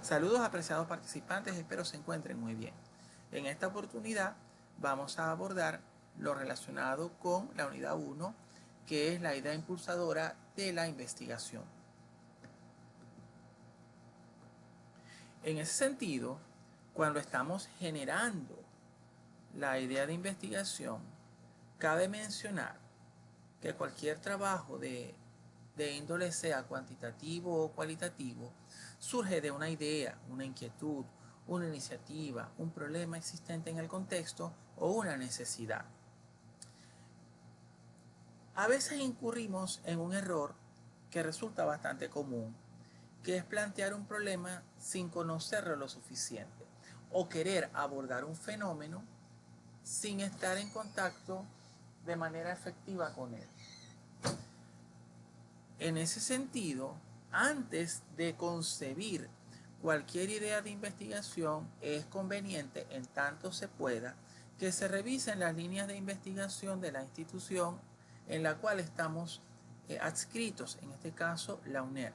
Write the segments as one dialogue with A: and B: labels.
A: Saludos apreciados participantes, espero se encuentren muy bien. En esta oportunidad vamos a abordar lo relacionado con la unidad 1, que es la idea impulsadora de la investigación. En ese sentido, cuando estamos generando la idea de investigación, cabe mencionar que cualquier trabajo de índole sea cuantitativo o cualitativo, surge de una idea, una inquietud, una iniciativa, un problema existente en el contexto o una necesidad. A veces incurrimos en un error que resulta bastante común, que es plantear un problema sin conocerlo lo suficiente o querer abordar un fenómeno sin estar en contacto de manera efectiva con él. En ese sentido, antes de concebir cualquier idea de investigación, es conveniente, en tanto se pueda, que se revisen las líneas de investigación de la institución en la cual estamos adscritos, en este caso la UNER,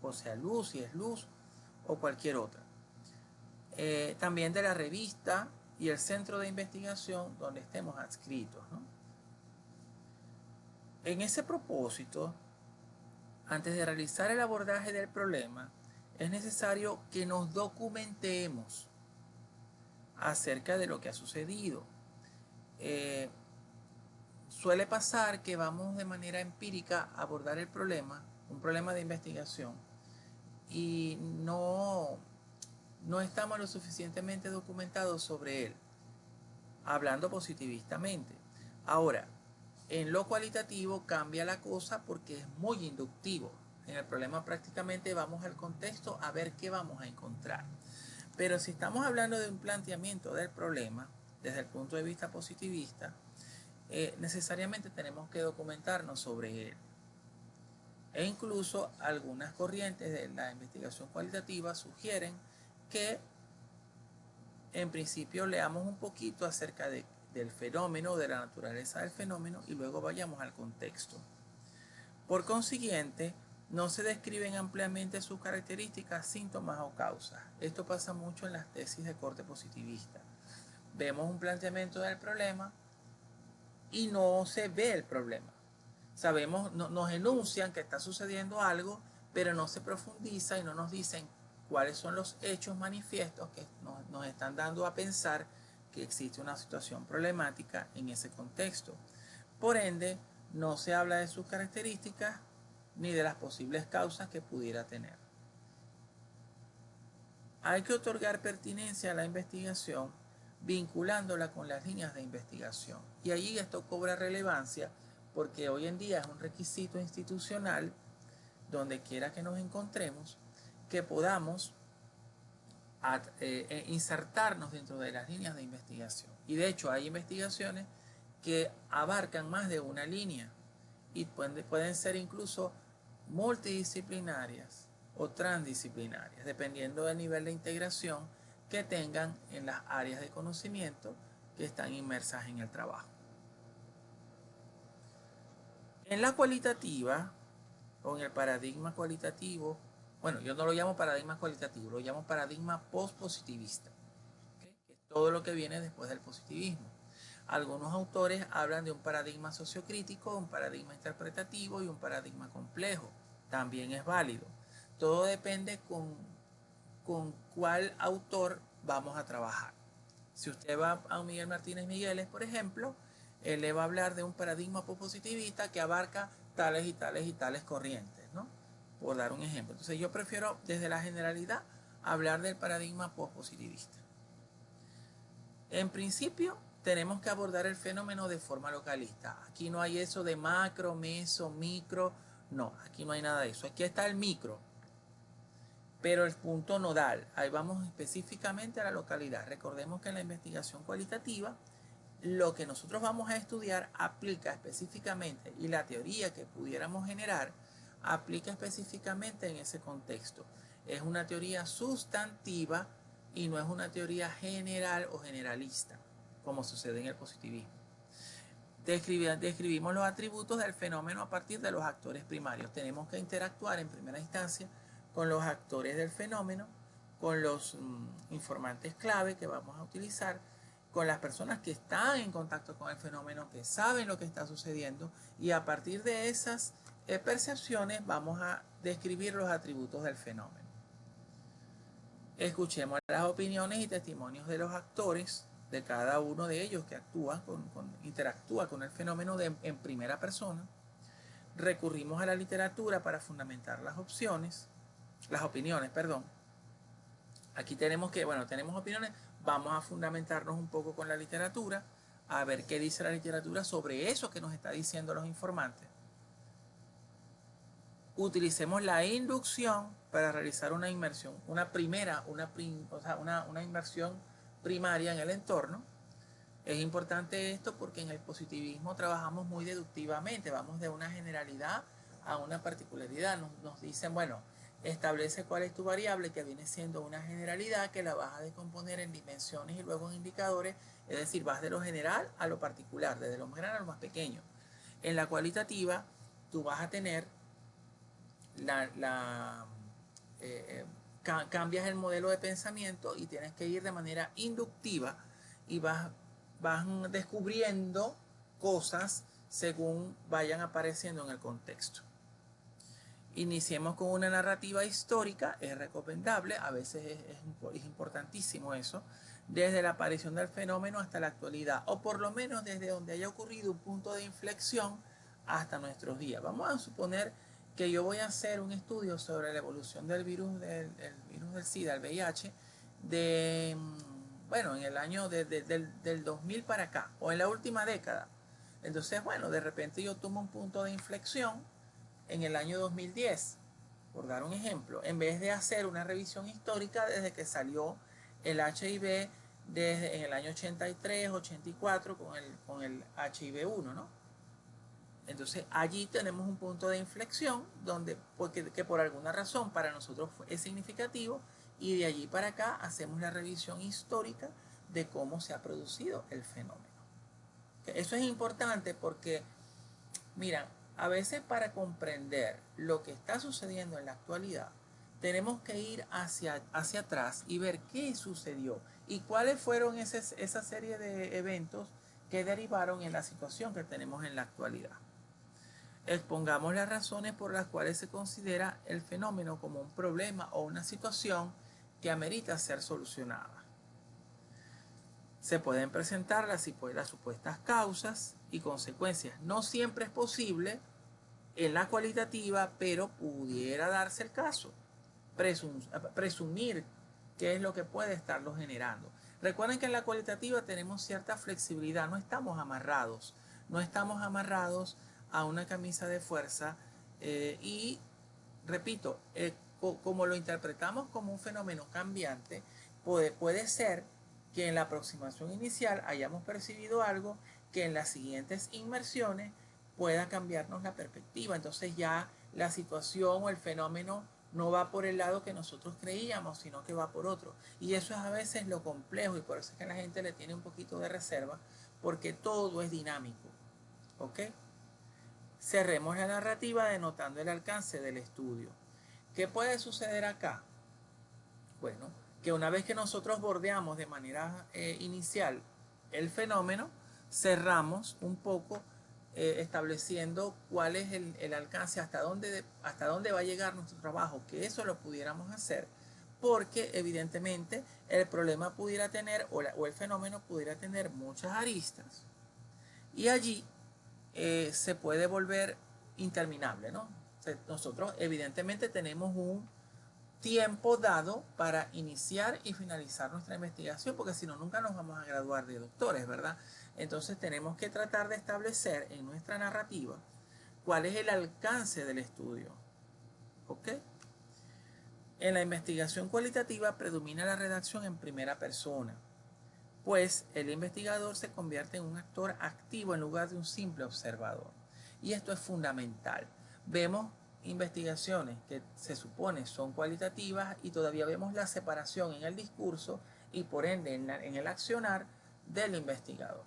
A: o sea, Luz, si es Luz, o cualquier otra. También de la revista y el centro de investigación donde estemos adscritos, ¿no? En ese propósito, antes de realizar el abordaje del problema, es necesario que nos documentemos acerca de lo que ha sucedido. Suele pasar que vamos de manera empírica a abordar el problema, un problema de investigación, y no estamos lo suficientemente documentados sobre él, hablando positivistamente. Ahora, en lo cualitativo cambia la cosa porque es muy inductivo. En el problema prácticamente vamos al contexto a ver qué vamos a encontrar. Pero si estamos hablando de un planteamiento del problema desde el punto de vista positivista, necesariamente tenemos que documentarnos sobre él. E incluso algunas corrientes de la investigación cualitativa sugieren que en principio leamos un poquito acerca del fenómeno, de la naturaleza del fenómeno, y luego vayamos al contexto. Por consiguiente, no se describen ampliamente sus características, síntomas o causas. Esto pasa mucho en las tesis de corte positivista. Vemos un planteamiento del problema y no se ve el problema. Sabemos, nos enuncian que está sucediendo algo, pero no se profundiza y no nos dicen cuáles son los hechos manifiestos que nos están dando a pensar que existe una situación problemática en ese contexto. Por ende, no se habla de sus características ni de las posibles causas que pudiera tener. Hay que otorgar pertinencia a la investigación vinculándola con las líneas de investigación. Y allí esto cobra relevancia porque hoy en día es un requisito institucional, donde quiera que nos encontremos, que podamos insertarnos dentro de las líneas de investigación. Y de hecho hay investigaciones que abarcan más de una línea y pueden ser incluso multidisciplinarias o transdisciplinarias, dependiendo del nivel de integración que tengan en las áreas de conocimiento que están inmersas en el trabajo. En la cualitativa, o en el paradigma cualitativo, bueno, yo no lo llamo paradigma cualitativo, lo llamo paradigma post-positivista, ¿okay? Que es todo lo que viene después del positivismo. Algunos autores hablan de un paradigma sociocrítico, un paradigma interpretativo y un paradigma complejo. También es válido. Todo depende con cuál autor vamos a trabajar. Si usted va a Miguel Martínez Migueles, por ejemplo, él le va a hablar de un paradigma positivista que abarca tales y tales y tales corrientes, ¿no? Por dar un ejemplo. Entonces yo prefiero desde la generalidad hablar del paradigma pospositivista. En principio tenemos que abordar el fenómeno de forma localista. Aquí no hay eso de macro, meso, micro, no, aquí no hay nada de eso. Aquí está el micro, pero el punto nodal, ahí vamos específicamente a la localidad. Recordemos que en la investigación cualitativa lo que nosotros vamos a estudiar aplica específicamente, y la teoría que pudiéramos generar aplica específicamente en ese contexto. Es una teoría sustantiva y no es una teoría general o generalista, como sucede en el positivismo. Describimos los atributos del fenómeno a partir de los actores primarios. Tenemos que interactuar en primera instancia con los actores del fenómeno, con los informantes clave que vamos a utilizar, con las personas que están en contacto con el fenómeno, que saben lo que está sucediendo, y a partir de esas percepciones vamos a describir los atributos del fenómeno. Escuchemos las opiniones y testimonios de los actores, de cada uno de ellos que interactúa con el fenómeno en primera persona. Recurrimos a la literatura para fundamentar las opiniones. Aquí tenemos opiniones, vamos a fundamentarnos un poco con la literatura, a ver qué dice la literatura sobre eso que nos está diciendo los informantes. Utilicemos la inducción para realizar una inmersión, una inmersión primaria en el entorno. Es importante esto porque en el positivismo trabajamos muy deductivamente, vamos de una generalidad a una particularidad. Nos dicen, bueno, establece cuál es tu variable, que viene siendo una generalidad que la vas a descomponer en dimensiones y luego en indicadores, es decir, vas de lo general a lo particular, desde lo más grande a lo más pequeño. En la cualitativa, tú vas a tener cambias el modelo de pensamiento y tienes que ir de manera inductiva y vas descubriendo cosas según vayan apareciendo en el contexto. Iniciemos con una narrativa histórica, es recomendable, a veces es importantísimo eso, desde la aparición del fenómeno hasta la actualidad, o por lo menos desde donde haya ocurrido un punto de inflexión hasta nuestros días. Vamos a suponer que yo voy a hacer un estudio sobre la evolución del virus del SIDA, el VIH, en el año del 2000 para acá, o en la última década. Entonces, de repente yo tomo un punto de inflexión en el año 2010, por dar un ejemplo, en vez de hacer una revisión histórica desde que salió el HIV en el año 83, 84 con el HIV-1, ¿no? Entonces allí tenemos un punto de inflexión que por alguna razón para nosotros es significativo, y de allí para acá hacemos la revisión histórica de cómo se ha producido el fenómeno. Eso es importante porque, mira, a veces para comprender lo que está sucediendo en la actualidad tenemos que ir hacia atrás y ver qué sucedió y cuáles fueron esa serie de eventos que derivaron en la situación que tenemos en la actualidad. Expongamos las razones por las cuales se considera el fenómeno como un problema o una situación que amerita ser solucionada. Se pueden presentar las supuestas causas y consecuencias. No siempre es posible en la cualitativa, pero pudiera darse el caso. Presumir qué es lo que puede estarlo generando. Recuerden que en la cualitativa tenemos cierta flexibilidad, no estamos amarrados a una camisa de fuerza y, repito, como lo interpretamos como un fenómeno cambiante, puede ser que en la aproximación inicial hayamos percibido algo que en las siguientes inmersiones pueda cambiarnos la perspectiva. Entonces ya la situación o el fenómeno no va por el lado que nosotros creíamos, sino que va por otro. Y eso es a veces lo complejo, y por eso es que la gente le tiene un poquito de reserva, porque todo es dinámico. ¿Ok? Cerremos la narrativa denotando el alcance del estudio. ¿Qué puede suceder acá? Bueno, que una vez que nosotros bordeamos de manera inicial el fenómeno, cerramos un poco estableciendo cuál es el alcance, hasta dónde va a llegar nuestro trabajo, que eso lo pudiéramos hacer, porque evidentemente el problema pudiera tener, o el fenómeno pudiera tener muchas aristas, y allí se puede volver interminable, ¿no? O sea, nosotros evidentemente tenemos un tiempo dado para iniciar y finalizar nuestra investigación, porque si no, nunca nos vamos a graduar de doctores, ¿verdad? Entonces tenemos que tratar de establecer en nuestra narrativa cuál es el alcance del estudio. ¿Ok? En la investigación cualitativa predomina la redacción en primera persona, pues el investigador se convierte en un actor activo en lugar de un simple observador. Y esto es fundamental. Vemos investigaciones que se supone son cualitativas y todavía vemos la separación en el discurso y por ende en el accionar del investigador.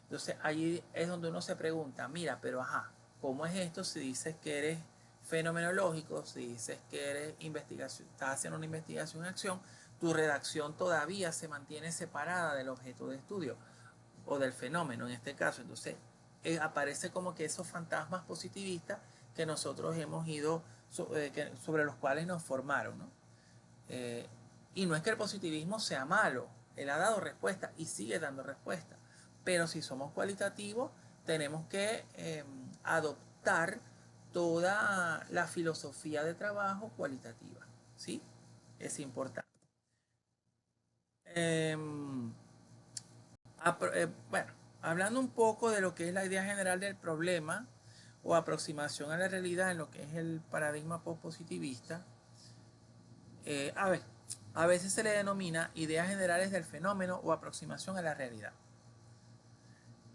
A: Entonces allí es donde uno se pregunta, mira, pero ¿cómo es esto si dices que eres fenomenológico, si dices que eres investigación, estás haciendo una investigación en acción, tu redacción todavía se mantiene separada del objeto de estudio o del fenómeno en este caso. Entonces aparece como que esos fantasmas positivistas que nosotros hemos ido, sobre los cuales nos formaron, ¿no? Y no es que el positivismo sea malo, él ha dado respuesta y sigue dando respuesta, pero si somos cualitativos tenemos que adoptar toda la filosofía de trabajo cualitativa, ¿sí? Es importante. Eh, bueno, hablando un poco de lo que es la idea general del problema o aproximación a la realidad en lo que es el paradigma postpositivista, a veces se le denomina ideas generales del fenómeno o aproximación a la realidad.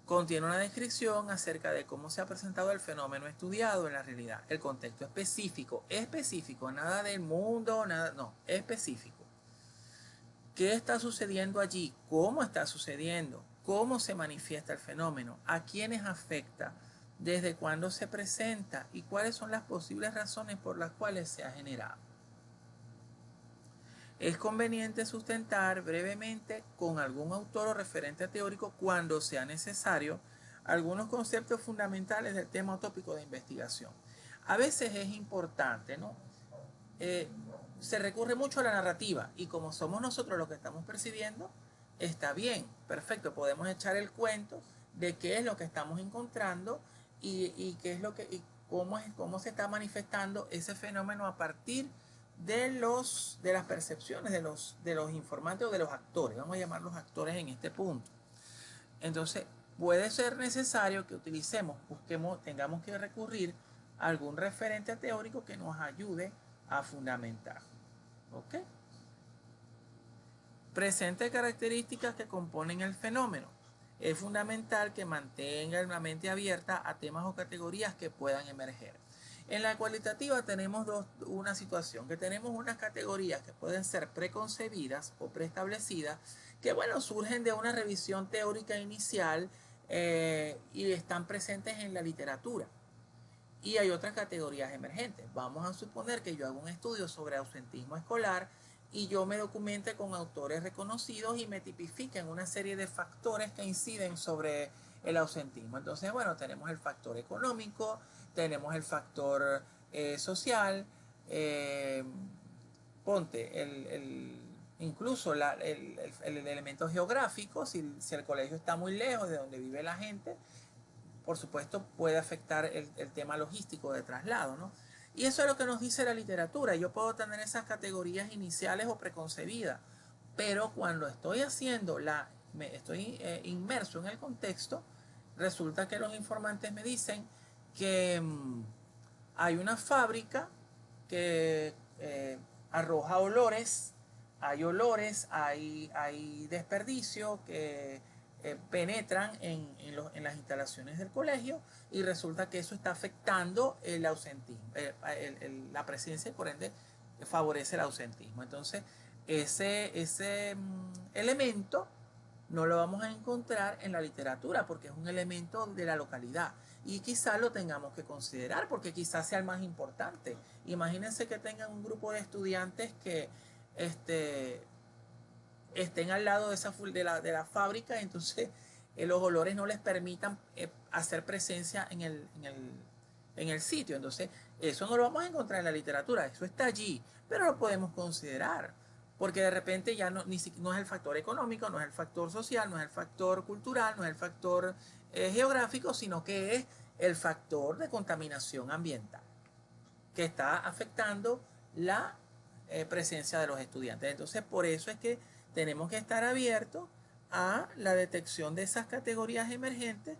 A: Contiene una descripción acerca de cómo se ha presentado el fenómeno estudiado en la realidad, el contexto específico, nada del mundo, nada, no, específico. ¿Qué está sucediendo allí? ¿Cómo está sucediendo? ¿Cómo se manifiesta el fenómeno? ¿A quiénes afecta? ¿Desde cuándo se presenta? ¿Y cuáles son las posibles razones por las cuales se ha generado? Es conveniente sustentar brevemente con algún autor o referente teórico, cuando sea necesario, algunos conceptos fundamentales del tema o tópico de investigación. A veces es importante, ¿no? Se recurre mucho a la narrativa y como somos nosotros los que estamos percibiendo, está bien, perfecto, podemos echar el cuento de qué es lo que estamos encontrando y qué es lo que, y cómo se está manifestando ese fenómeno a partir de las percepciones de los informantes o de los actores, vamos a llamarlos actores en este punto. Entonces, puede ser necesario que tengamos que recurrir a algún referente teórico que nos ayude a fundamentar. ¿Ok? Presente características que componen el fenómeno. Es fundamental que mantenga la mente abierta a temas o categorías que puedan emerger. En la cualitativa tenemos una situación, que tenemos unas categorías que pueden ser preconcebidas o preestablecidas, que bueno, surgen de una revisión teórica inicial y están presentes en la literatura. Y hay otras categorías emergentes. Vamos a suponer que yo hago un estudio sobre ausentismo escolar y yo me documente con autores reconocidos y me tipifiquen una serie de factores que inciden sobre el ausentismo. Entonces, bueno, tenemos el factor económico, tenemos el factor social, eh, ponte, incluso el elemento geográfico, si el colegio está muy lejos de donde vive la gente, por supuesto puede afectar el tema logístico de traslado, ¿no? Y eso es lo que nos dice la literatura. Yo puedo tener esas categorías iniciales o preconcebidas, pero cuando estoy estoy inmerso en el contexto, resulta que los informantes me dicen que hay una fábrica que arroja olores, hay desperdicio que penetran en las instalaciones del colegio y resulta que eso está afectando el ausentismo, la presencia y por ende favorece el ausentismo. Entonces, ese elemento no lo vamos a encontrar en la literatura porque es un elemento de la localidad y quizás lo tengamos que considerar porque quizás sea el más importante. Imagínense que tengan un grupo de estudiantes que estén al lado de la fábrica, entonces los olores no les permitan hacer presencia en el sitio. Entonces, eso no lo vamos a encontrar en la literatura, eso está allí, pero lo podemos considerar, porque de repente ya no es el factor económico, no es el factor social, no es el factor cultural, no es el factor geográfico, sino que es el factor de contaminación ambiental que está afectando la presencia de los estudiantes. Entonces, por eso es que tenemos que estar abiertos a la detección de esas categorías emergentes,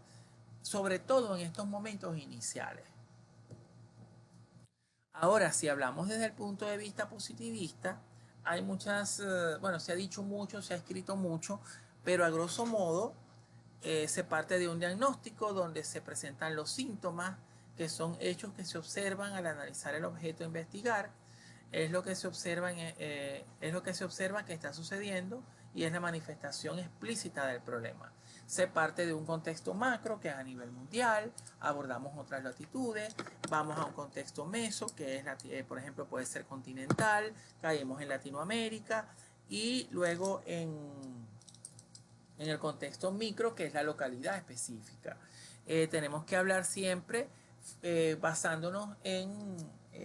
A: sobre todo en estos momentos iniciales. Ahora, si hablamos desde el punto de vista positivista, hay muchas, bueno, se ha dicho mucho, se ha escrito mucho, pero a grosso modo se parte de un diagnóstico donde se presentan los síntomas, que son hechos que se observan al analizar el objeto a investigar, es lo que se observa, es lo que se observa que está sucediendo y es la manifestación explícita del problema. se parte de un contexto macro que es a nivel mundial, abordamos otras latitudes, vamos a un contexto meso que es, por ejemplo, puede ser continental, caemos en Latinoamérica y luego en el contexto micro que es la localidad específica. Tenemos que hablar siempre basándonos en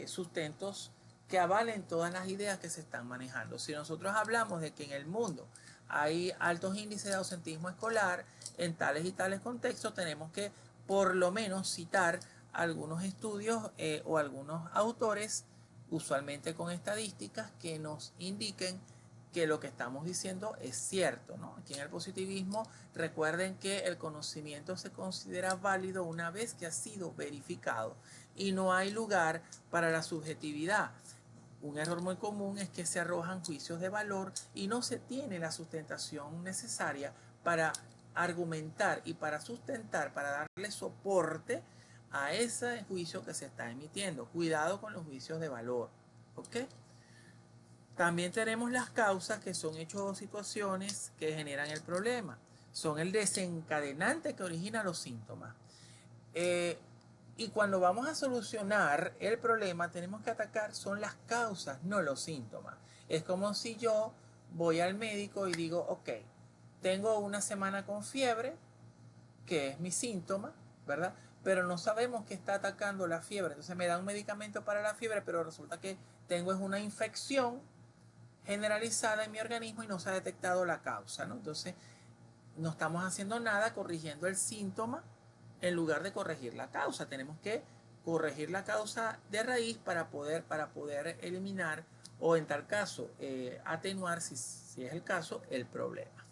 A: sustentos que avalen todas las ideas que se están manejando. Si nosotros hablamos de que en el mundo hay altos índices de ausentismo escolar en tales y tales contextos, tenemos que por lo menos citar algunos estudios o algunos autores, usualmente con estadísticas, que nos indiquen que lo que estamos diciendo es cierto, ¿no? Aquí en el positivismo, recuerden que el conocimiento se considera válido una vez que ha sido verificado y no hay lugar para la subjetividad. Un error muy común es que se arrojan juicios de valor y no se tiene la sustentación necesaria para argumentar y para sustentar, para darle soporte a ese juicio que se está emitiendo. Cuidado con los juicios de valor, ¿ok? También tenemos las causas, que son hechos o situaciones que generan el problema. Son el desencadenante que origina los síntomas. Y cuando vamos a solucionar el problema, tenemos que atacar son las causas, no los síntomas. Es como si yo voy al médico y digo, ok, tengo una semana con fiebre, que es mi síntoma, ¿verdad? Pero no sabemos qué está atacando la fiebre. Entonces me da un medicamento para la fiebre, pero resulta que tengo es una infección generalizada en mi organismo y no se ha detectado la causa, ¿no? Entonces no estamos haciendo nada corrigiendo el síntoma en lugar de corregir la causa. Tenemos que corregir la causa de raíz para poder eliminar o en tal caso atenuar, si es el caso, el problema.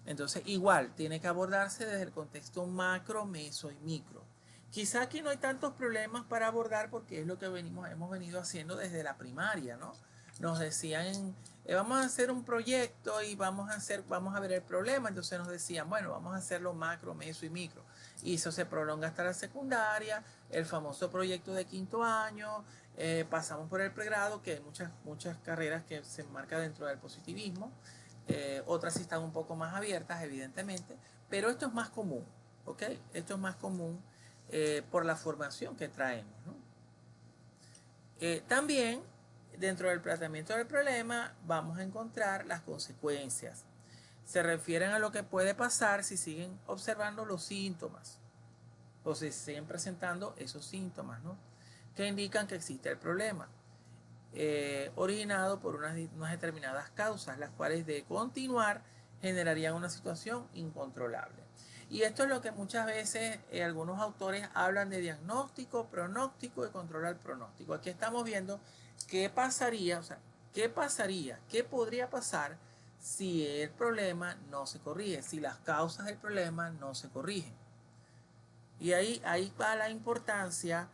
A: Entonces igual tiene que abordarse desde el contexto macro, meso y micro. Quizá aquí no hay tantos problemas para abordar porque es lo que hemos venido haciendo desde la primaria, ¿no? Nos decían, vamos a hacer un proyecto y vamos a ver el problema. Entonces nos decían, bueno, vamos a hacerlo macro, meso y micro. Y eso se prolonga hasta la secundaria, el famoso proyecto de quinto año, pasamos por el pregrado, que hay muchas carreras que se enmarcan dentro del positivismo. Otras sí están un poco más abiertas, evidentemente, pero esto es más común, ¿ok? Esto es más común por la formación que traemos, ¿no? También, dentro del planteamiento del problema, vamos a encontrar las consecuencias. Se refieren a lo que puede pasar si siguen observando los síntomas o si siguen presentando esos síntomas, ¿no? Que indican que existe el problema. Originado por unas determinadas causas, las cuales de continuar generarían una situación incontrolable. Y esto es lo que muchas veces algunos autores hablan de diagnóstico, pronóstico y controlar pronóstico. Aquí estamos viendo qué pasaría, qué podría pasar si el problema no se corrige, si las causas del problema no se corrigen. Y ahí va la importancia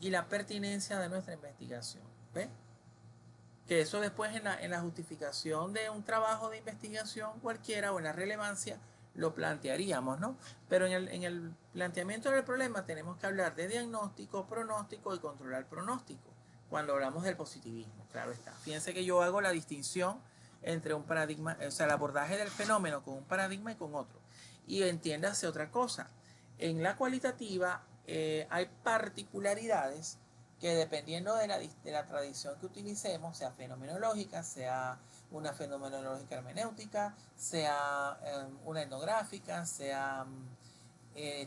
A: y la pertinencia de nuestra investigación. ¿Ves? Que eso después en la justificación de un trabajo de investigación cualquiera o en la relevancia lo plantearíamos, ¿no? Pero en el planteamiento del problema tenemos que hablar de diagnóstico, pronóstico y controlar pronóstico cuando hablamos del positivismo, claro está. Fíjense que yo hago la distinción entre un paradigma, o sea, el abordaje del fenómeno con un paradigma y con otro. Y entiéndase otra cosa, en la cualitativa hay particularidades que dependiendo de la tradición que utilicemos, sea fenomenológica, sea una fenomenológica hermenéutica, sea una etnográfica, sea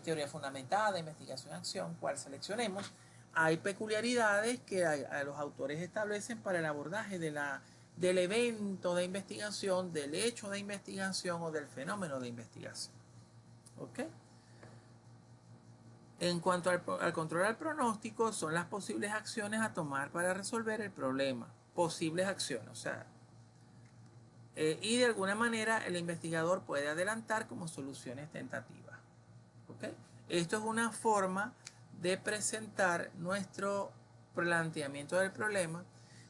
A: teoría fundamentada, investigación-acción, cual seleccionemos, hay peculiaridades que los autores establecen para el abordaje del evento de investigación, del hecho de investigación o del fenómeno de investigación. ¿Ok? En cuanto al controlar pronóstico, son las posibles acciones a tomar para resolver el problema. Posibles acciones, o sea, y de alguna manera el investigador puede adelantar como soluciones tentativas. ¿Okay? Esto es una forma de presentar nuestro planteamiento del problema.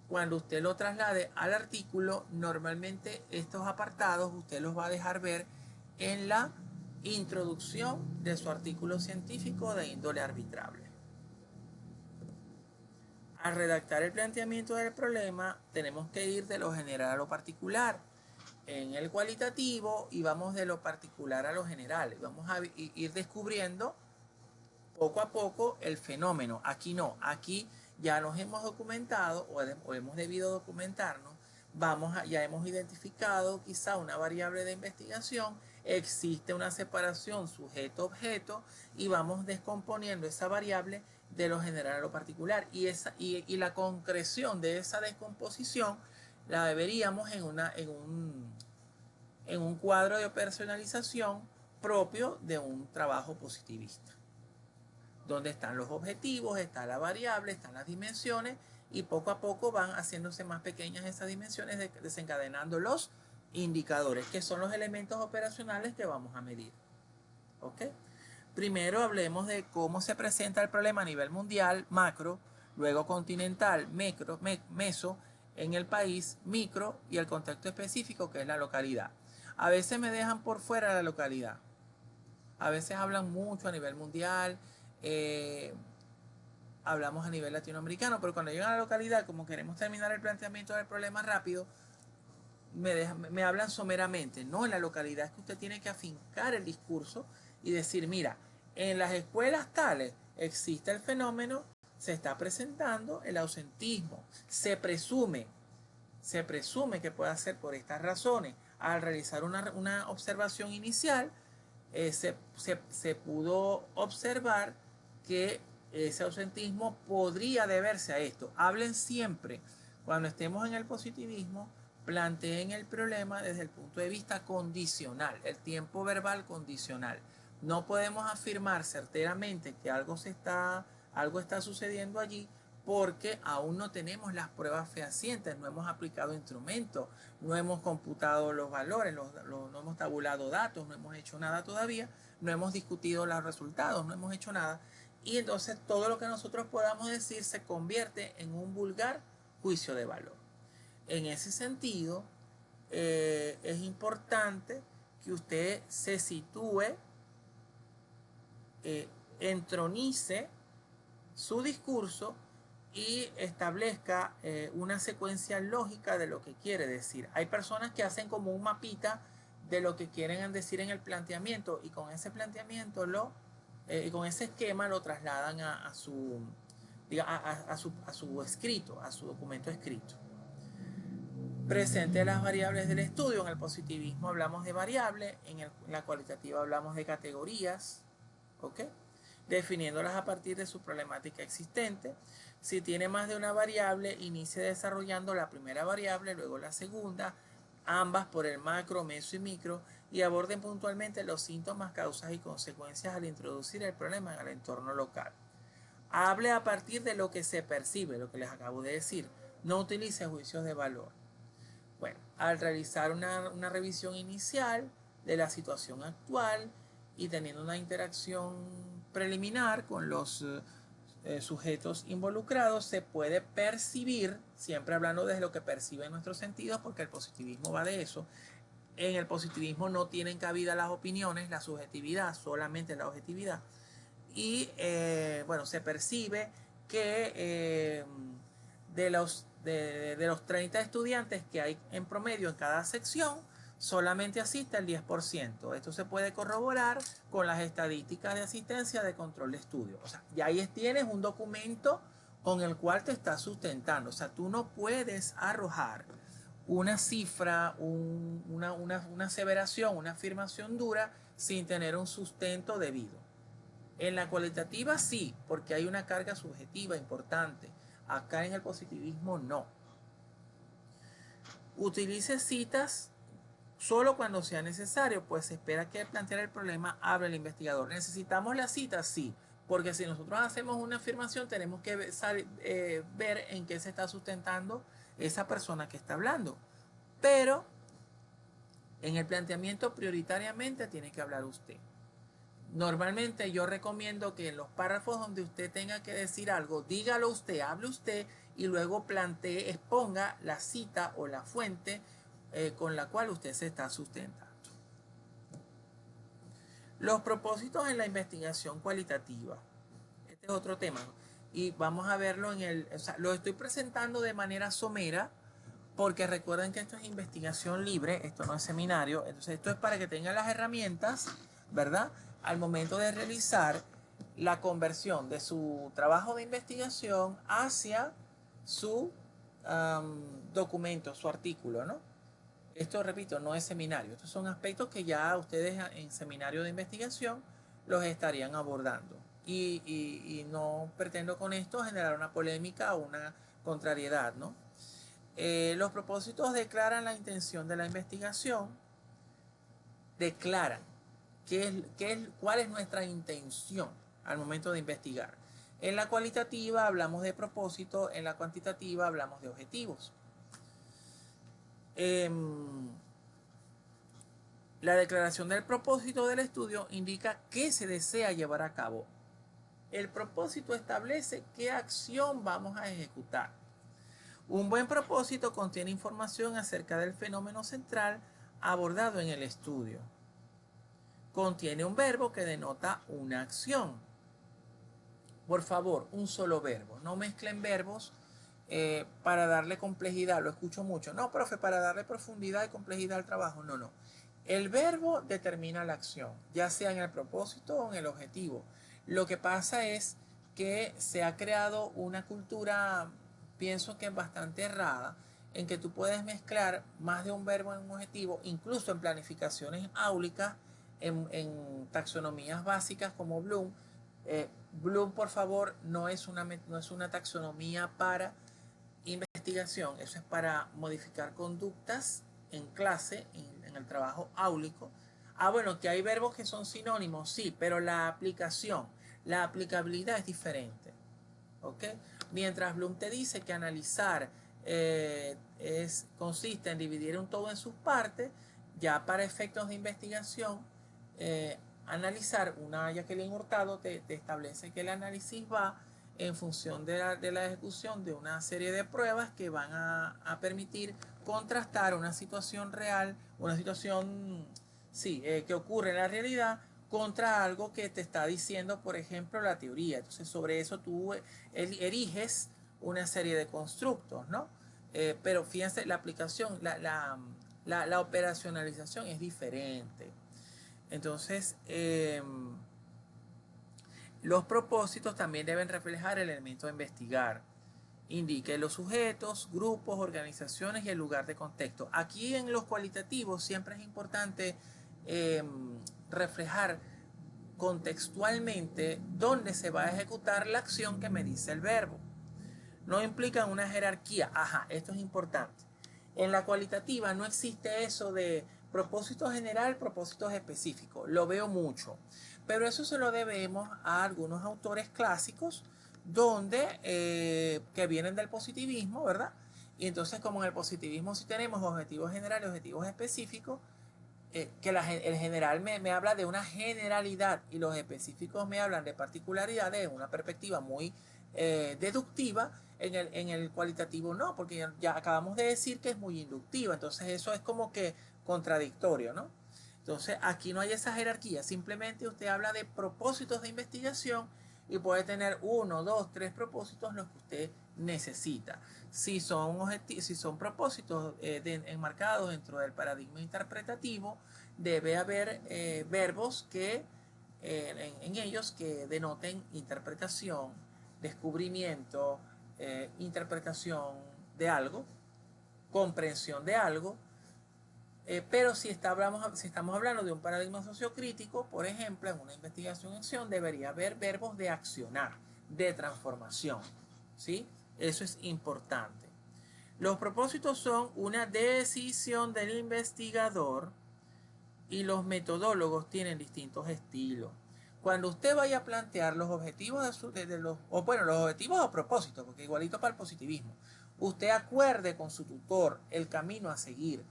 A: Cuando usted lo traslade al artículo, normalmente estos apartados usted los va a dejar ver en la introducción de su artículo científico de índole arbitrable. Al redactar el planteamiento del problema, tenemos que ir de lo general a lo particular. en el cualitativo y vamos de lo particular a lo general. Vamos a ir descubriendo poco a poco el fenómeno. Aquí no, aquí ya nos hemos documentado o hemos debido documentarnos, ya hemos identificado quizá una variable de investigación, existe una separación sujeto-objeto y vamos descomponiendo esa variable de lo general a lo particular y la concreción de esa descomposición la deberíamos en un cuadro de personalización propio de un trabajo positivista, donde están los objetivos, está la variable, están las dimensiones y poco a poco van haciéndose más pequeñas esas dimensiones, desencadenando los indicadores, que son los elementos operacionales que vamos a medir. ¿Ok? Primero hablemos de cómo se presenta el problema a nivel mundial, macro, luego continental, meso, en el país, micro, y el contexto específico, que es la localidad. A veces me dejan por fuera la localidad. A veces hablan mucho a nivel mundial, hablamos a nivel latinoamericano, pero cuando llegan a la localidad, como queremos terminar el planteamiento del problema rápido, me hablan someramente. No, en la localidad es que usted tiene que afincar el discurso y decir, mira, en las escuelas tales existe el fenómeno, se está presentando el ausentismo, se presume que puede ser por estas razones. Al realizar una observación inicial, se pudo observar que ese ausentismo podría deberse a esto. Hablen siempre, cuando estemos en el positivismo, planteen el problema desde el punto de vista condicional, el tiempo verbal condicional. No podemos afirmar certeramente que algo está sucediendo allí porque aún no tenemos las pruebas fehacientes, no hemos aplicado instrumentos, no hemos computado los valores, no hemos tabulado datos, no hemos hecho nada todavía, no hemos discutido los resultados, no hemos hecho nada. Y entonces todo lo que nosotros podamos decir se convierte en un vulgar juicio de valor. En ese sentido, es importante que usted se sitúe, entronice su discurso y establezca una secuencia lógica de lo que quiere decir. Hay personas que hacen como un mapita de lo que quieren decir en el planteamiento y con ese planteamiento con ese esquema lo trasladan a su escrito, a su documento escrito. Presente las variables del estudio. En el positivismo hablamos de variables, en la cualitativa hablamos de categorías, ¿ok? Definiéndolas a partir de su problemática existente. Si tiene más de una variable, inicie desarrollando la primera variable, luego la segunda, ambas por el macro, meso y micro, y aborden puntualmente los síntomas, causas y consecuencias al introducir el problema en el entorno local. Hable a partir de lo que se percibe, lo que les acabo de decir. No utilice juicios de valor. Bueno, al realizar una revisión inicial de la situación actual y teniendo una interacción preliminar con los sujetos involucrados, se puede percibir, siempre hablando desde lo que perciben nuestros sentidos, porque el positivismo va de eso. En el positivismo no tienen cabida las opiniones, la subjetividad, solamente la objetividad. Y bueno, se percibe que de los 30 estudiantes que hay en promedio en cada sección, solamente asiste el 10%. Esto se puede corroborar con las estadísticas de asistencia de control de estudio. O sea, ya ahí tienes un documento con el cual te estás sustentando. O sea, tú no puedes arrojar una cifra, una aseveración, una afirmación dura sin tener un sustento debido. En la cualitativa sí, porque hay una carga subjetiva importante. Acá en el positivismo no. Utilice citas solo cuando sea necesario, pues se espera que al plantear el problema hable el investigador. ¿Necesitamos la cita? Sí, porque si nosotros hacemos una afirmación tenemos que ver en qué se está sustentando esa persona que está hablando. Pero en el planteamiento prioritariamente tiene que hablar usted. Normalmente yo recomiendo que en los párrafos donde usted tenga que decir algo, dígalo usted, hable usted y luego plantee, exponga la cita o la fuente con la cual usted se está sustentando. Los propósitos en la investigación cualitativa. Este es otro tema. Y vamos a verlo lo estoy presentando de manera somera porque recuerden que esto es investigación libre, esto no es seminario, entonces esto es para que tengan las herramientas, ¿verdad? Al momento de realizar la conversión de su trabajo de investigación hacia su documento, su artículo, ¿no? Esto, repito, no es seminario. Estos son aspectos que ya ustedes en seminario de investigación los estarían abordando. Y no pretendo con esto generar una polémica o una contrariedad, ¿no? Los propósitos declaran la intención de la investigación, declaran cuál es nuestra intención al momento de investigar. En la cualitativa hablamos de propósito, en la cuantitativa hablamos de objetivos. La declaración del propósito del estudio indica qué se desea llevar a cabo. El propósito establece qué acción vamos a ejecutar. Un buen propósito contiene información acerca del fenómeno central abordado en el estudio. Contiene un verbo que denota una acción. Por favor, un solo verbo. No mezclen verbos para darle complejidad. Lo escucho mucho. No, profe, para darle profundidad y complejidad al trabajo. No, no. El verbo determina la acción, ya sea en el propósito o en el objetivo. Lo que pasa es que se ha creado una cultura, pienso que bastante errada, en que tú puedes mezclar más de un verbo en un objetivo, incluso en planificaciones áulicas, en taxonomías básicas como Bloom. Bloom, por favor, no es una taxonomía para investigación, eso es para modificar conductas en clase, en el trabajo áulico. Bueno, que hay verbos que son sinónimos, sí, pero la aplicación, la aplicabilidad es diferente. ¿Ok? Mientras Bloom te dice que analizar consiste en dividir un todo en sus partes, ya para efectos de investigación, analizar, Jacqueline Hurtado te establece que el análisis va en función de la ejecución de una serie de pruebas que van a permitir contrastar una situación real, una situación que ocurre en la realidad contra algo que te está diciendo, por ejemplo, la teoría. Entonces, sobre eso tú eriges una serie de constructos, ¿no? Pero fíjense, la aplicación, la operacionalización es diferente. Entonces, los propósitos también deben reflejar el elemento de investigar. Indique los sujetos, grupos, organizaciones y el lugar de contexto. Aquí en los cualitativos siempre es importante reflejar contextualmente dónde se va a ejecutar la acción que me dice el verbo. No implica una jerarquía. Ajá, esto es importante. En la cualitativa no existe eso de propósito general, propósitos específicos. Lo veo mucho. Pero eso se lo debemos a algunos autores clásicos que vienen del positivismo, ¿verdad? Y entonces, como en el positivismo sí tenemos objetivos generales, objetivos específicos, que el general me habla de una generalidad y los específicos me hablan de particularidades de una perspectiva muy deductiva. En el cualitativo no, porque ya acabamos de decir que es muy inductiva, entonces eso es como que contradictorio, ¿no? Entonces aquí no hay esa jerarquía, simplemente usted habla de propósitos de investigación y puede tener 1, 2, 3 propósitos los que usted necesita. Si son propósitos enmarcados dentro del paradigma interpretativo, debe haber verbos que en ellos que denoten interpretación, descubrimiento, interpretación de algo, comprensión de algo. Pero si estamos hablando de un paradigma sociocrítico, por ejemplo, en una investigación-acción debería haber verbos de accionar, de transformación, ¿sí? Eso es importante. Los propósitos son una decisión del investigador y los metodólogos tienen distintos estilos. Cuando usted vaya a plantear los objetivos los objetivos o propósitos, porque igualito para el positivismo, usted acuerde con su tutor el camino a seguir.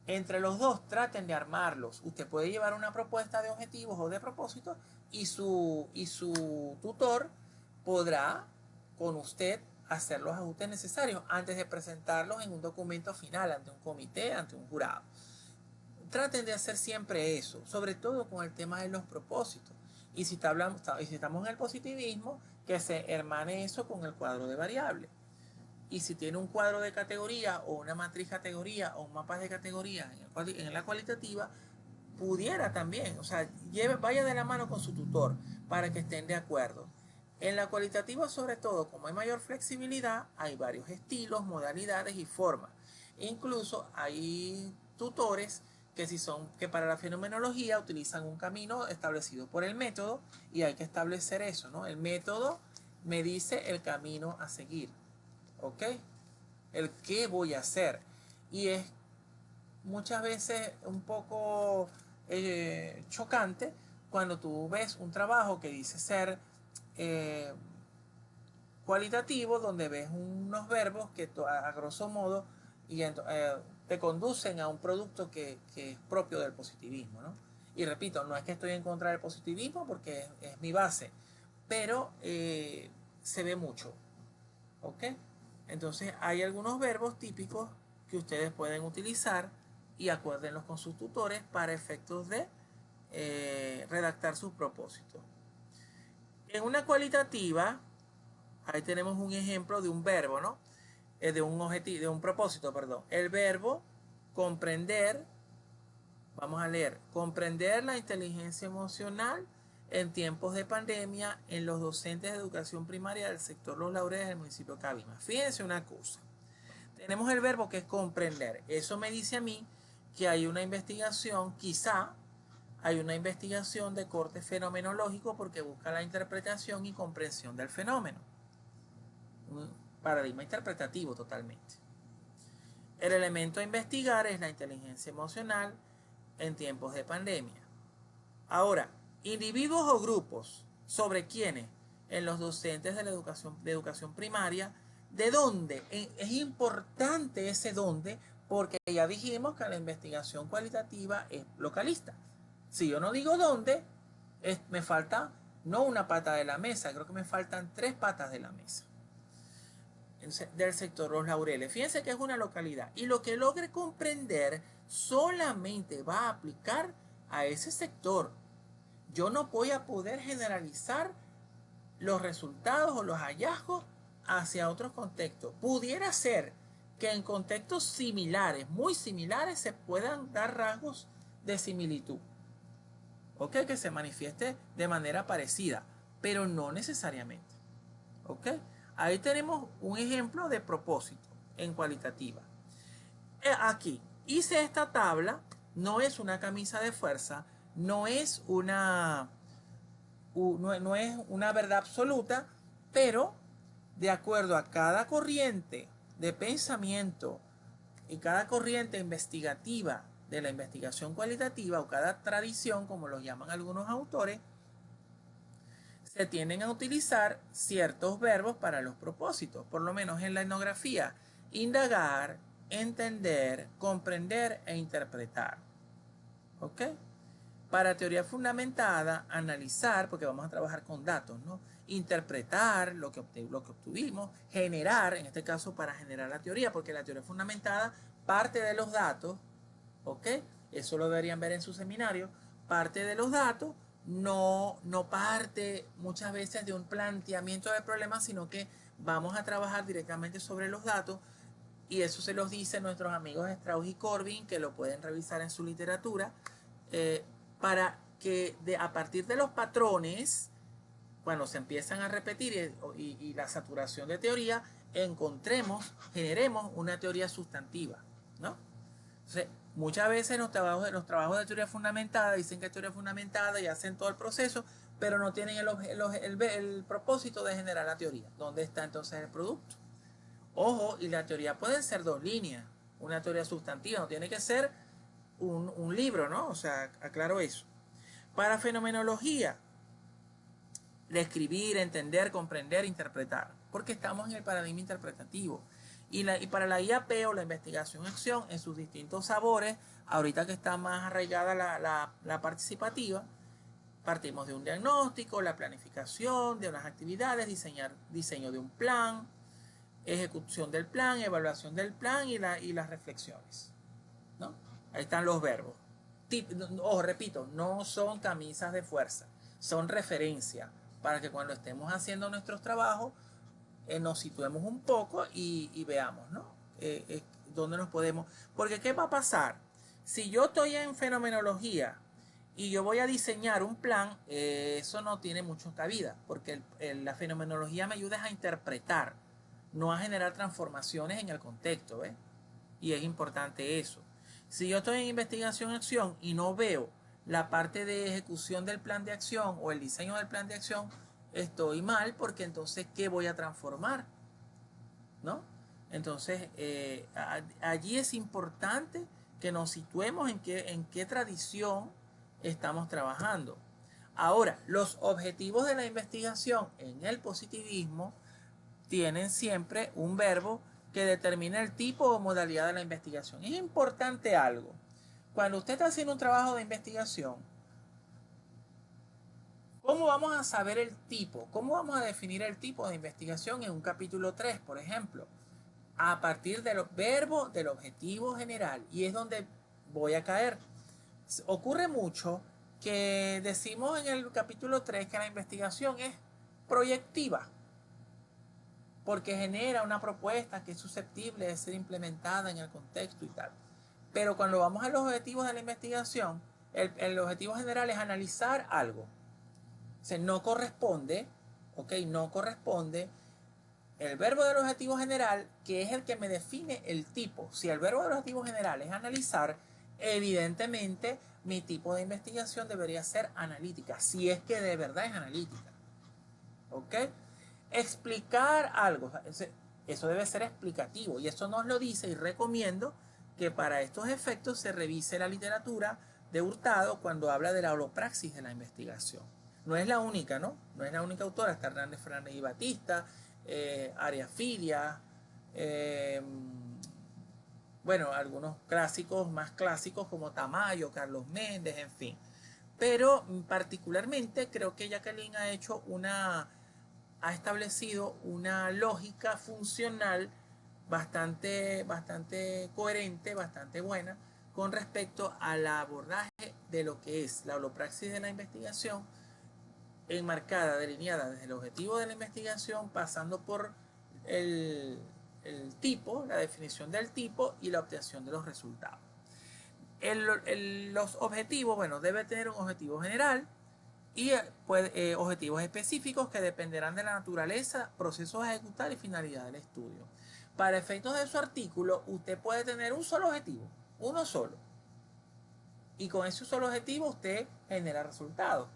A: Entre los dos traten de armarlos. Usted puede llevar una propuesta de objetivos o de propósitos y su tutor podrá con usted hacer los ajustes necesarios antes de presentarlos en un documento final ante un comité, ante un jurado. Traten de hacer siempre eso, sobre todo con el tema de los propósitos. Y si estamos en el positivismo, que se hermane eso con el cuadro de variables. y si tiene un cuadro de categoría o una matriz categoría o un mapa de categoría en la cualitativa, pudiera también, o sea, vaya de la mano con su tutor para que estén de acuerdo. En la cualitativa, sobre todo, como hay mayor flexibilidad, hay varios estilos, modalidades y formas. Incluso hay tutores que para la fenomenología utilizan un camino establecido por el método, y hay que establecer eso, ¿no? El método me dice el camino a seguir, ¿ok? El qué voy a hacer. Y es muchas veces un poco chocante cuando tú ves un trabajo que dice ser eh, cualitativo, donde ves unos verbos que a grosso modo te conducen a un producto que es propio del positivismo, ¿no? Y repito, no es que estoy en contra del positivismo porque es mi base, pero se ve mucho, ¿ok? Entonces hay algunos verbos típicos que ustedes pueden utilizar y acuérdenlos con sus tutores para efectos de redactar sus propósitos. En una cualitativa, ahí tenemos un ejemplo de un verbo, ¿no? De un propósito, perdón. El verbo comprender, vamos a leer, comprender la inteligencia emocional en tiempos de pandemia en los docentes de educación primaria del sector Los Laureles del municipio de Cabima. Fíjense una cosa. Tenemos el verbo que es comprender. Eso me dice a mí que hay una investigación, quizá hay una investigación de corte fenomenológico porque busca la interpretación y comprensión del fenómeno. Un paradigma interpretativo totalmente. El elemento a investigar es la inteligencia emocional en tiempos de pandemia. Ahora, individuos o grupos, ¿sobre quiénes? En los docentes de la educación primaria. ¿De dónde? Es importante ese dónde porque ya dijimos que la investigación cualitativa es localista. Si yo no digo dónde, me falta no una pata de la mesa, creo que me faltan 3 patas de la mesa del sector Los Laureles. Fíjense que es una localidad y lo que logre comprender solamente va a aplicar a ese sector. Yo no voy a poder generalizar los resultados o los hallazgos hacia otros contextos. Pudiera ser que en contextos similares, muy similares, se puedan dar rasgos de similitud. ¿Ok? Que se manifieste de manera parecida, pero no necesariamente. ¿Ok? Ahí tenemos un ejemplo de propósito en cualitativa. Aquí hice esta tabla, no es una camisa de fuerza, no es una verdad absoluta, pero de acuerdo a cada corriente de pensamiento y cada corriente investigativa de la investigación cualitativa o cada tradición, como lo llaman algunos autores, se tienden a utilizar ciertos verbos para los propósitos, por lo menos en la etnografía: indagar, entender, comprender e interpretar. ¿Ok? Para teoría fundamentada, analizar, porque vamos a trabajar con datos, ¿no? Interpretar lo que obtuvimos, generar, en este caso para generar la teoría, porque la teoría fundamentada parte de los datos, ¿ok? Eso lo deberían ver en su seminario, parte de los datos, no parte muchas veces de un planteamiento de problemas, sino que vamos a trabajar directamente sobre los datos, y eso se los dicen nuestros amigos Strauss y Corbin, que lo pueden revisar en su literatura, para que a partir de los patrones, cuando se empiezan a repetir y la saturación de teoría, generemos una teoría sustantiva, ¿no? Entonces, muchas veces los trabajos de teoría fundamentada dicen que es teoría fundamentada y hacen todo el proceso, pero no tienen el propósito de generar la teoría. ¿Dónde está entonces el producto? Ojo, y la teoría pueden ser 2 líneas, una teoría sustantiva, no tiene que ser un libro, ¿no? O sea, aclaro eso. Para fenomenología, de escribir, entender, comprender, interpretar, porque estamos en el paradigma interpretativo. Y para la IAP o la investigación-acción en sus distintos sabores, ahorita que está más arraigada la participativa, partimos de un diagnóstico, la planificación de unas actividades, diseño de un plan, ejecución del plan, evaluación del plan y las reflexiones, ¿no? Ahí están los verbos. Ojo, repito, no son camisas de fuerza, son referencias para que cuando estemos haciendo nuestros trabajos nos situemos un poco y veamos, ¿no? Dónde nos podemos... Porque ¿qué va a pasar? Si yo estoy en fenomenología y yo voy a diseñar un plan, eso no tiene mucha cabida, porque la fenomenología me ayuda a interpretar, no a generar transformaciones en el contexto, ¿ves? Y es importante eso. Si yo estoy en investigación-acción y no veo la parte de ejecución del plan de acción o el diseño del plan de acción, estoy mal, porque entonces, ¿qué voy a transformar? ¿No? Entonces, allí es importante que nos situemos en qué tradición estamos trabajando. Ahora, los objetivos de la investigación en el positivismo tienen siempre un verbo que determina el tipo o modalidad de la investigación. Es importante algo. Cuando usted está haciendo un trabajo de investigación, ¿cómo vamos a saber el tipo? ¿Cómo vamos a definir el tipo de investigación en un capítulo 3, por ejemplo? A partir del verbo del objetivo general. Y es donde voy a caer. Ocurre mucho que decimos en el capítulo 3 que la investigación es proyectiva, porque genera una propuesta que es susceptible de ser implementada en el contexto y tal. Pero cuando vamos a los objetivos de la investigación, el objetivo general es analizar algo. O sea, no corresponde, ¿ok? No corresponde el verbo del objetivo general, que es el que me define el tipo. Si el verbo del objetivo general es analizar, evidentemente mi tipo de investigación debería ser analítica, si es que de verdad es analítica. ¿Ok? Explicar algo, eso debe ser explicativo, y eso nos lo dice, y recomiendo que para estos efectos se revise la literatura de Hurtado cuando habla de la holopraxis de la investigación. No es la única, ¿no? No es la única autora, está Hernández Fernández y Batista, Arias Filia, bueno, algunos clásicos más clásicos como Tamayo, Carlos Méndez, en fin. Pero particularmente creo que Jacqueline ha establecido una lógica funcional bastante coherente, bastante buena, con respecto al abordaje de lo que es la holopraxis de la investigación, enmarcada, delineada desde el objetivo de la investigación, pasando por el tipo, la definición del tipo y la obtención de los resultados. Los objetivos, bueno, debe tener un objetivo general y objetivos específicos que dependerán de la naturaleza, procesos a ejecutar y finalidad del estudio. Para efectos de su artículo, usted puede tener un solo objetivo, uno solo. Y con ese solo objetivo usted genera resultados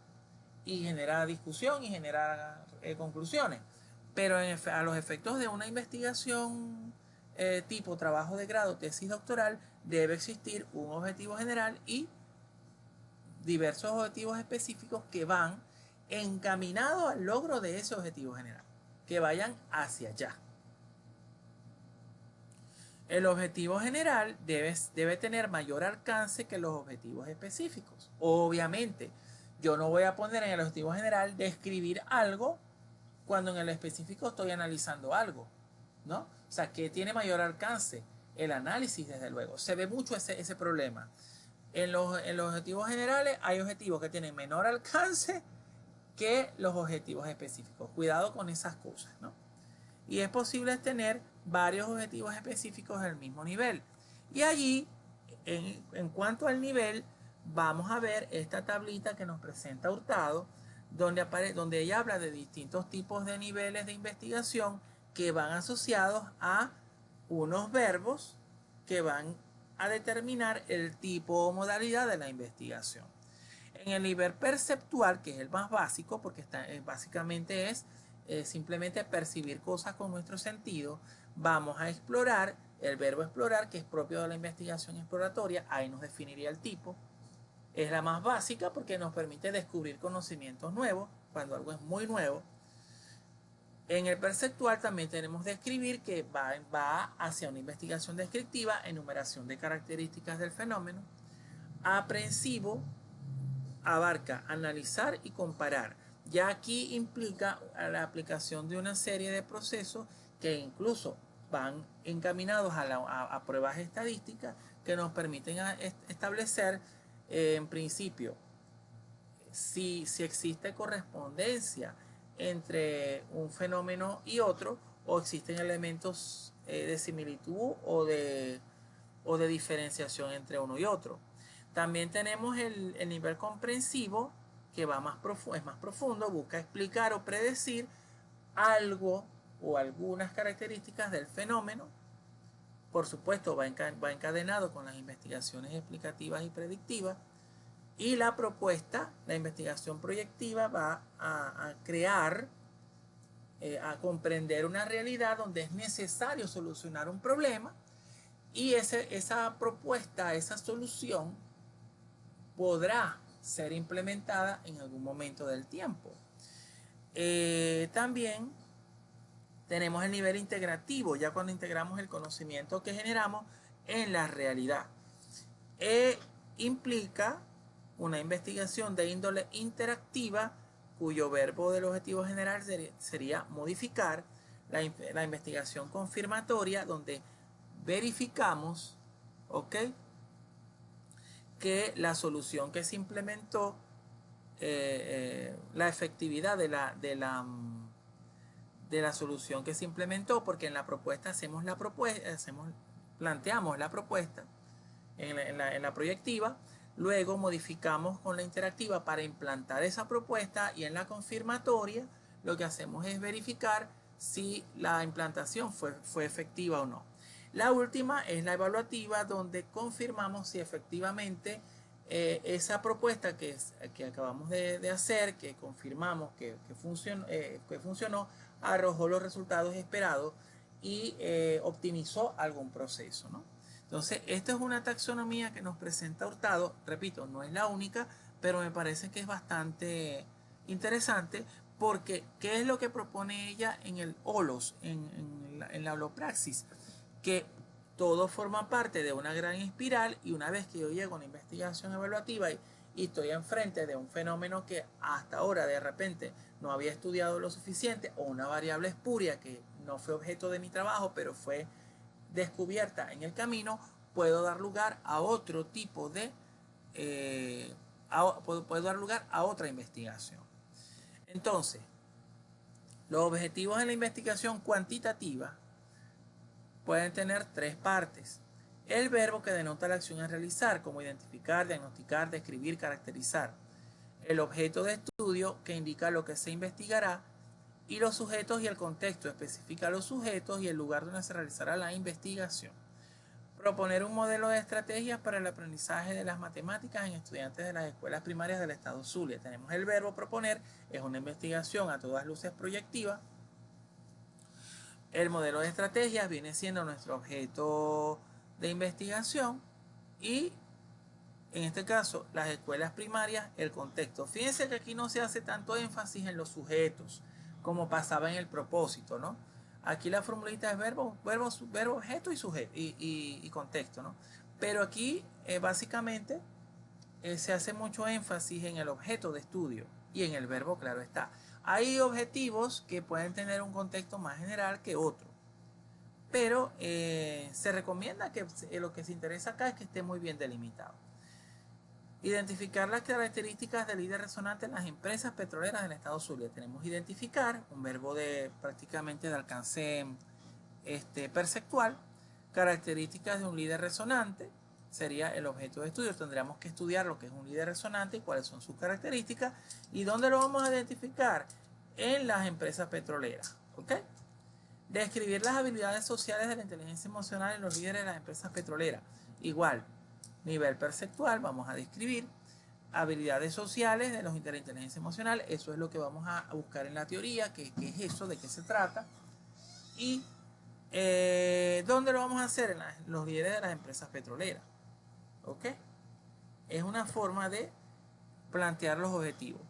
A: y genera discusión y genera conclusiones. Pero a los efectos de una investigación tipo trabajo de grado, tesis doctoral, debe existir un objetivo general y diversos objetivos específicos que van encaminados al logro de ese objetivo general, que vayan hacia allá. El objetivo general debe tener mayor alcance que los objetivos específicos. Obviamente, yo no voy a poner en el objetivo general describir algo cuando en el específico estoy analizando algo, ¿no? O sea, ¿qué tiene mayor alcance? El análisis, desde luego. Se ve mucho ese problema. En los objetivos generales hay objetivos que tienen menor alcance que los objetivos específicos. Cuidado con esas cosas, ¿no? Y es posible tener varios objetivos específicos del mismo nivel. Y allí, en cuanto al nivel, vamos a ver esta tablita que nos presenta Hurtado, donde ella habla de distintos tipos de niveles de investigación que van asociados a unos verbos que van a determinar el tipo o modalidad de la investigación. En el nivel perceptual, que es el más básico, porque básicamente es simplemente percibir cosas con nuestro sentido, vamos a explorar el verbo explorar, que es propio de la investigación exploratoria. Ahí nos definiría el tipo. Es la más básica porque nos permite descubrir conocimientos nuevos cuando algo es muy nuevo. En el perceptual también tenemos describir, que va hacia una investigación descriptiva, enumeración de características del fenómeno. Aprensivo abarca analizar y comparar. Ya aquí implica la aplicación de una serie de procesos que incluso van encaminados a pruebas estadísticas que nos permiten establecer en principio si existe correspondencia entre un fenómeno y otro, o existen elementos de similitud o de diferenciación entre uno y otro. También tenemos el nivel comprensivo, que va es más profundo, busca explicar o predecir algo o algunas características del fenómeno. Por supuesto, va encadenado con las investigaciones explicativas y predictivas. Y la propuesta, la investigación proyectiva, va a crear, a comprender una realidad donde es necesario solucionar un problema, y esa propuesta, esa solución podrá ser implementada en algún momento del tiempo. También tenemos el nivel integrativo, ya cuando integramos el conocimiento que generamos en la realidad. Implica una investigación de índole interactiva, cuyo verbo del objetivo general sería modificar. La investigación confirmatoria, donde verificamos, ¿ok?, que la solución que se implementó, la efectividad de la solución que se implementó, porque en la propuesta planteamos la propuesta en la proyectiva, luego modificamos con la interactiva para implantar esa propuesta, y en la confirmatoria lo que hacemos es verificar si la implantación fue efectiva o no. La última es la evaluativa, donde confirmamos si efectivamente esa propuesta que acabamos de hacer, que confirmamos que funcionó, arrojó los resultados esperados y optimizó algún proceso, ¿no? Entonces, esta es una taxonomía que nos presenta Hurtado. Repito, no es la única, pero me parece que es bastante interesante, porque ¿qué es lo que propone ella en el holos, en la holopraxis? Que todo forma parte de una gran espiral, y una vez que yo llego a una investigación evaluativa y estoy enfrente de un fenómeno que hasta ahora de repente no había estudiado lo suficiente, o una variable espuria que no fue objeto de mi trabajo, pero fue descubierta en el camino, puedo dar lugar a otro tipo de puedo dar lugar a otra investigación. Entonces, los objetivos en la investigación cuantitativa pueden tener tres partes. El verbo, que denota la acción a realizar, como identificar, diagnosticar, describir, caracterizar. El objeto de estudio, que indica lo que se investigará. Y los sujetos y el contexto, especifica los sujetos y el lugar donde se realizará la investigación. Proponer un modelo de estrategias para el aprendizaje de las matemáticas en estudiantes de las escuelas primarias del estado Zulia. Tenemos el verbo proponer, es una investigación a todas luces proyectiva. El modelo de estrategias viene siendo nuestro objeto de investigación, y en este caso las escuelas primarias, el contexto. Fíjense que aquí no se hace tanto énfasis en los sujetos como pasaba en el propósito, ¿no? Aquí la formulita es verbo, objeto y sujeto y contexto, ¿no? Pero aquí básicamente se hace mucho énfasis en el objeto de estudio y en el verbo, claro está. Hay objetivos que pueden tener un contexto más general que otro, pero se recomienda que lo que se interesa acá es que esté muy bien delimitado. Identificar las características del líder resonante en las empresas petroleras del estado Zulia. Tenemos identificar, un verbo prácticamente de alcance perceptual. Características de un líder resonante sería el objeto de estudio. Tendríamos que estudiar lo que es un líder resonante y cuáles son sus características. ¿Y dónde lo vamos a identificar? En las empresas petroleras. ¿Ok? Describir las habilidades sociales de la inteligencia emocional en los líderes de las empresas petroleras. Igual, nivel perceptual, vamos a describir habilidades sociales de los de la inteligencia emocional. Eso es lo que vamos a buscar en la teoría, qué es eso, de qué se trata. Y ¿dónde lo vamos a hacer? En los líderes de las empresas petroleras. ¿Ok? Es una forma de plantear los objetivos.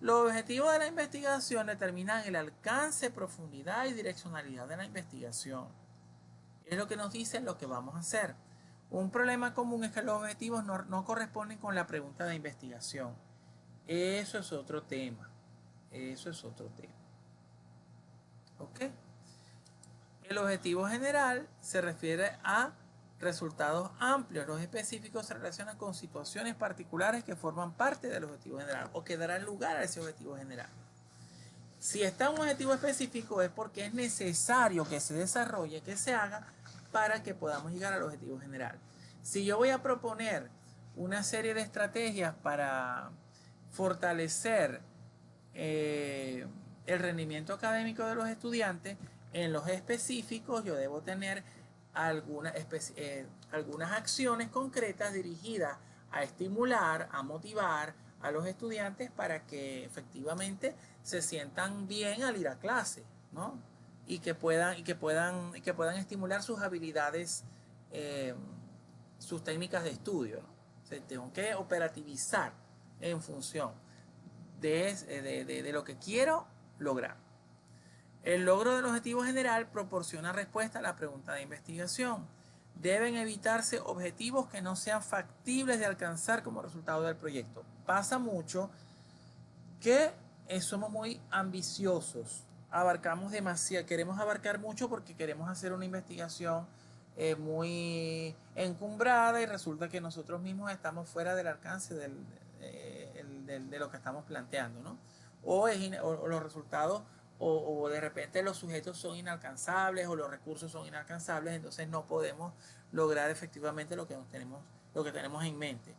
A: Los objetivos de la investigación determinan el alcance, profundidad y direccionalidad de la investigación. Es lo que nos dice lo que vamos a hacer. Un problema común es que los objetivos no corresponden con la pregunta de investigación. Eso es otro tema. ¿Ok? El objetivo general se refiere a resultados amplios. Los específicos se relacionan con situaciones particulares que forman parte del objetivo general o que darán lugar a ese objetivo general. Si está un objetivo específico es porque es necesario que se desarrolle, que se haga para que podamos llegar al objetivo general. Si yo voy a proponer una serie de estrategias para fortalecer el rendimiento académico de los estudiantes, en los específicos yo debo tener algunas acciones concretas dirigidas a estimular, a motivar a los estudiantes para que efectivamente se sientan bien al ir a clase, ¿no? Y que puedan estimular sus habilidades, eh, sus técnicas de estudio, ¿no? O sea, tengo que operativizar en función de lo que quiero lograr. El logro del objetivo general proporciona respuesta a la pregunta de investigación. Deben evitarse objetivos que no sean factibles de alcanzar como resultado del proyecto. Pasa mucho que somos muy ambiciosos, abarcamos demasiado, queremos abarcar mucho porque queremos hacer una investigación muy encumbrada y resulta que nosotros mismos estamos fuera del alcance de lo que estamos planteando, ¿no? O los resultados o de repente los sujetos son inalcanzables o los recursos son inalcanzables, entonces no podemos lograr efectivamente lo que tenemos en mente.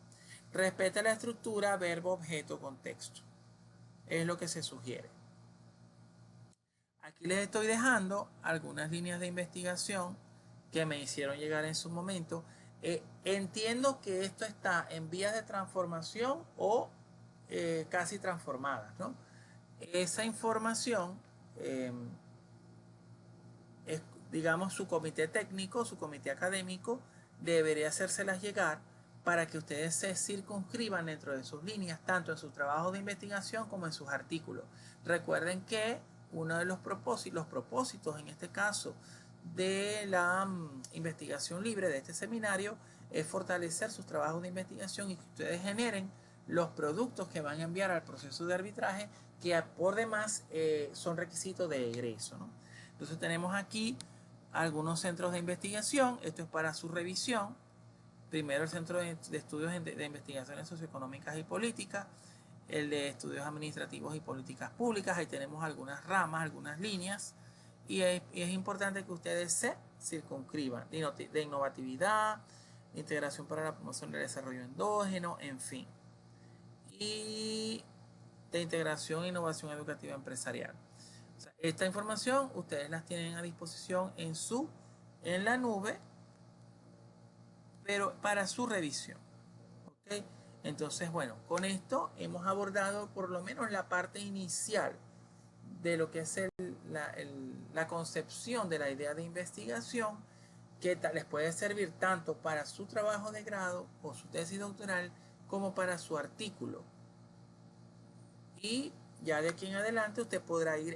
A: Respeta la estructura verbo, objeto, contexto. Es lo que se sugiere. Aquí les estoy dejando algunas líneas de investigación que me hicieron llegar en su momento. Entiendo que esto está en vías de transformación o casi transformadas, ¿no? Esa información es, digamos, su comité técnico, su comité académico, debería hacérselas llegar para que ustedes se circunscriban dentro de sus líneas, tanto en su trabajo de investigación como en sus artículos. Recuerden que uno de los propósitos en este caso de la investigación libre de este seminario es fortalecer sus trabajos de investigación y que ustedes generen los productos que van a enviar al proceso de arbitraje, que por demás son requisitos de egreso, ¿no? Entonces tenemos aquí algunos centros de investigación. Esto es para su revisión. Primero el Centro de Estudios de Investigaciones Socioeconómicas y Políticas, el de Estudios Administrativos y Políticas Públicas. Ahí tenemos algunas ramas, algunas líneas. Y es importante que ustedes se circunscriban de innovatividad, de integración para la promoción del desarrollo endógeno, en fin. Y de integración e innovación educativa empresarial. O sea, esta información ustedes las tienen a disposición en la nube, pero para su revisión. ¿Okay? Entonces, bueno, con esto hemos abordado por lo menos la parte inicial de lo que es la concepción de la idea de investigación, que les puede servir tanto para su trabajo de grado o su tesis doctoral como para su artículo. Y ya de aquí en adelante usted podrá ir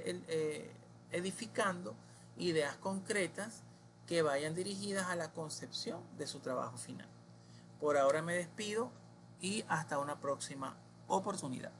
A: edificando ideas concretas que vayan dirigidas a la concepción de su trabajo final. Por ahora me despido y hasta una próxima oportunidad.